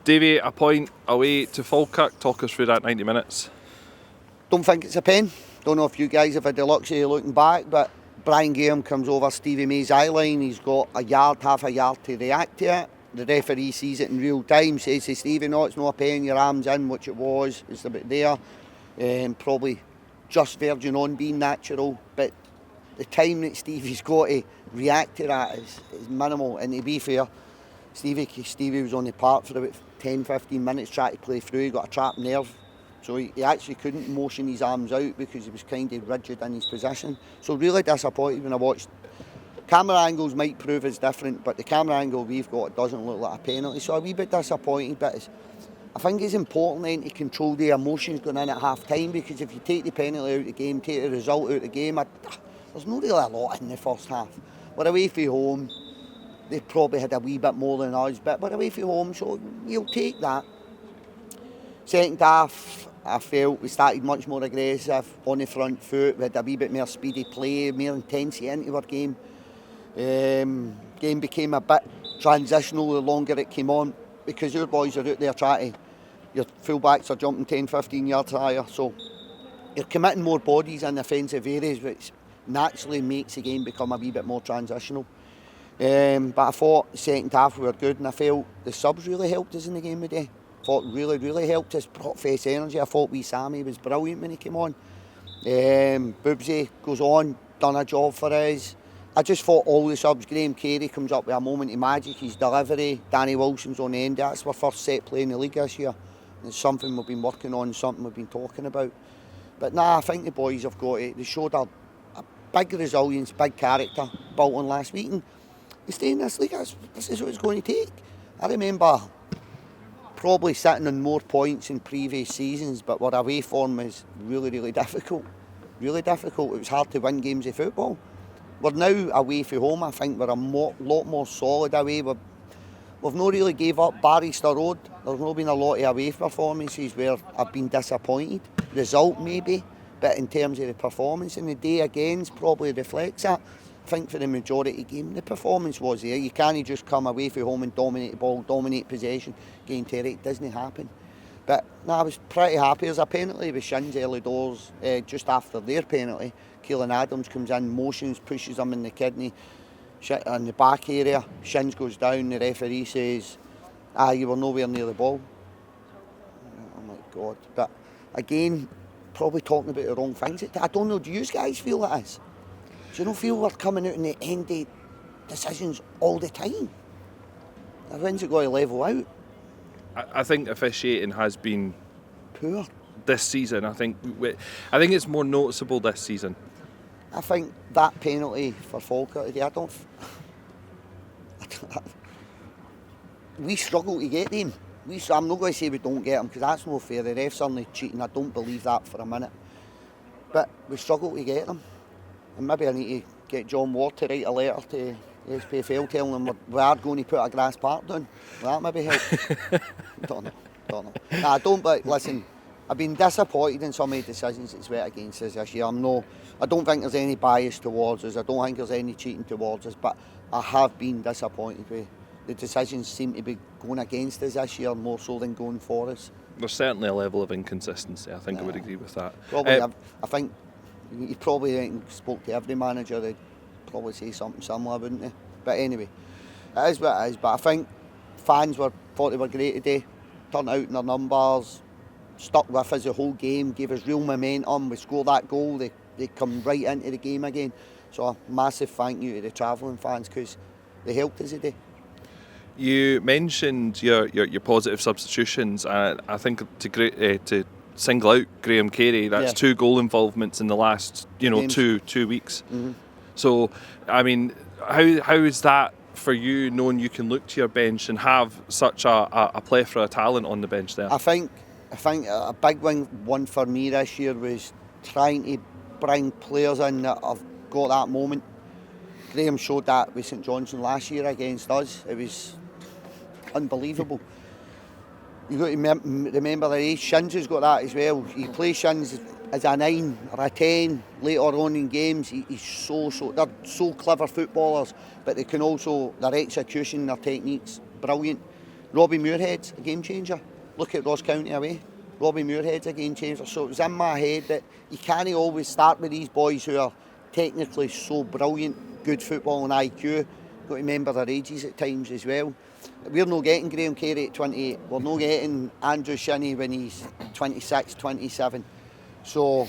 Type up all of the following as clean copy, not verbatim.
Davey, a point away to Falkirk. Talk us through that 90 minutes. Don't think it's a pen. Don't know if you guys have had the luxury of looking back, but Brian Graham comes over Stevie May's eye line. He's got half a yard to react to it. The referee sees it in real time, says to Stevie, no, it's not a pen, your arm's in, which it was. It's about there. Probably just verging on being natural, but the time that Stevie's got to react to that is minimal. And to be fair, Stevie was on the park for about 10-15 minutes trying to play through. He got a trapped nerve, so he actually couldn't motion his arms out because he was kind of rigid in his position. So really disappointed when I watched. Camera angles might prove it's different, but the camera angle we've got doesn't look like a penalty, so a wee bit disappointed. But I think it's important then to control the emotions going in at half time, because if you take the penalty out of the game, take the result out of the game, there's not really a lot in the first half. We're away from home, they probably had a wee bit more than us, but we're away from home, so you'll take that. Second half, I felt we started much more aggressive on the front foot. We had a wee bit more speedy play, more intensity into our game. Game became a bit transitional the longer it came on, because your boys are out there trying to, your full-backs are jumping 10-15 yards higher, so you're committing more bodies in offensive areas, which naturally makes the game become a wee bit more transitional. But I thought the second half we were good, and I felt the subs really helped us in the game today. I thought really helped us, brought fresh energy. I thought wee Sammy was brilliant when he came on. Boobsy goes on, done a job for us. I just thought all the subs, Graham Carey comes up with a moment of magic, his delivery, Danny Wilson's on the end. That's our first set play in the league this year. And it's something we've been working on, something we've been talking about. But I think the boys have got it. They showed a big resilience, big character built on last week. And they stay in this league, this is what it's going to take. I remember probably sitting on more points in previous seasons, but our away form is really difficult. Really difficult. It was hard to win games of football. We're now away from home. I think we're a lot more solid away. We've not really gave up Barrister Road. There's not been a lot of away performances where I've been disappointed. Result maybe, but in terms of the performance in the day again probably reflects that. I think for the majority of the game the performance was there. You can't just come away from home and dominate the ball, dominate possession, gain territory. It doesn't happen. But I was pretty happy. There's a penalty with Shins early doors, just after their penalty. Keelan Adams comes in, motions, pushes him in the kidney, in the back area. Shins goes down, the referee says, you were nowhere near the ball. Oh my God. But again, probably talking about the wrong things. I don't know, do you guys feel that is? Do you not feel we're coming out in the end of decisions all the time? When's it going to level out? I think officiating has been poor this season. I think it's more noticeable this season. I think that penalty for Falkirk today, we struggle to get them. I'm not going to say we don't get them, because that's no fair. The ref's only cheating. I don't believe that for a minute. But we struggle to get them. And maybe I need to get John Ward to write a letter to the SPFL telling them we are going to put a grass park down. Will that maybe help? Don't know. Nah, I don't, but listen, I've been disappointed in some of the decisions that's went against us this year. I don't think there's any bias towards us. I don't think there's any cheating towards us, but I have been disappointed with the decisions seem to be going against us this year more so than going for us. There's certainly a level of inconsistency. I think I would agree with that. Probably, I think you probably spoke to every manager, they'd probably say something similar, wouldn't they? But anyway, it is what it is. But I think fans thought they were great today, turned out in their numbers, stuck with us the whole game, gave us real momentum. We scored that goal, they come right into the game again. So a massive thank you to the travelling fans, because they helped us today. You mentioned your positive substitutions, and I think to single out Graham Carey, that's 2 goal involvements in the last two weeks. Mm-hmm. So I mean, how is that for you, knowing you can look to your bench and have such a plethora of talent on the bench there? I think a big one for me this year was trying to bring players in that have got that moment. Graham showed that with St Johnstone last year against us. It was unbelievable. You've got to remember that Shins has got that as well. He plays Shins as a 9 or a 10 later on in games. He's they're so clever footballers, but they can also, their execution, their technique's brilliant. Robbie Muirhead's a game changer. Look at Ross County away. Robbie Muirhead's a game changer. So it was in my head that you can't always start with these boys who are technically so brilliant, good football and IQ. You've got to remember their ages at times as well. We're not getting Graham Carey at 28. We're not getting Andrew Shinnie when he's 26, 27. So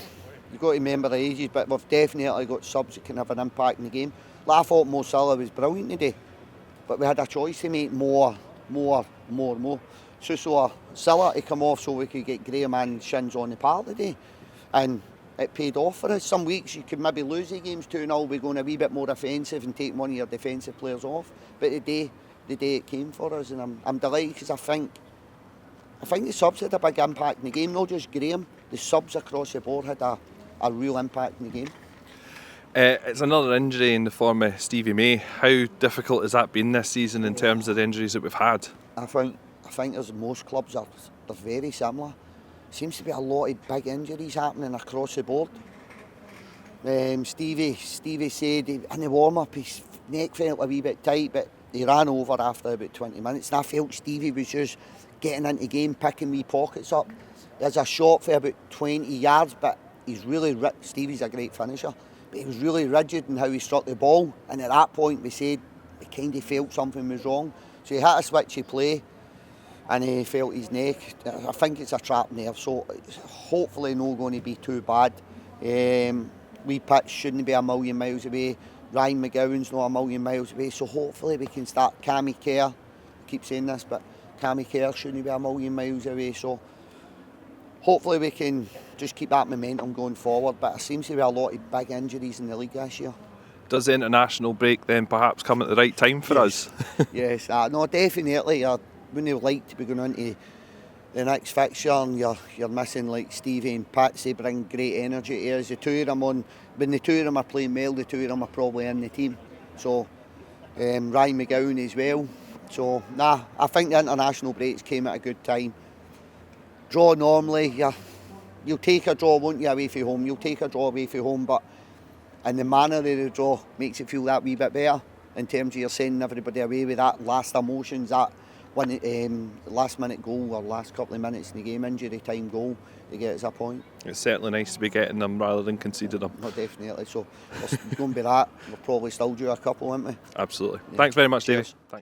you've got to remember the ages, but we've definitely got subs that can have an impact in the game. Like, I thought Mo Salah was brilliant today, but we had a choice to make more. So Salah to come off so we could get Graham and Shins on the park today. And it paid off for us. Some weeks you could maybe lose the games 2-0, we're going a wee bit more offensive and take one of your defensive players off. But the day it came for us, and I'm delighted because I think the subs had a big impact in the game, not just Graham. The subs across the board had a real impact in the game. It's another injury in the form of Stevie May. How difficult has that been this season in terms of the injuries that we've had? I think as most clubs they're very similar. Seems to be a lot of big injuries happening across the board. Stevie said in the warm-up his neck felt a wee bit tight, but he ran over after about 20 minutes. And I felt Stevie was just getting into the game, picking wee pockets up. There's a shot for about 20 yards, but he's really Stevie's a great finisher, but he was really rigid in how he struck the ball. And at that point, we said he kind of felt something was wrong. So he had to switch the play, and he felt his neck. I think it's a trapped nerve, so it's hopefully not going to be too bad. We pitch shouldn't be a million miles away. Ryan McGowan's not a million miles away, so hopefully we can start. Cammy Kerr, I keep saying this, but Cammy Kerr shouldn't be a million miles away, so hopefully we can just keep that momentum going forward. But there seems to be a lot of big injuries in the league this year. Does the international break then perhaps come at the right time for us? Yes, no, definitely. I wouldn't like to be going into the next fixture and you're missing like Stevie and Patsy bring great energy to us. The two of them when the two of them are playing well, the two of them are probably in the team. So Ryan McGowan as well. So I think the international breaks came at a good time. Draw normally, you'll take a draw, won't you, away from home? You'll take a draw away from home, but in the manner of the draw makes it feel that wee bit better in terms of you're sending everybody away with that last emotions, that one last minute goal or last couple of minutes in the game, injury time goal to get us a point. It's certainly nice to be getting them rather than conceding them. No, definitely. So it's going to be that. We'll probably still do a couple, won't we? Absolutely. Yeah. Thanks very much, David. Thanks.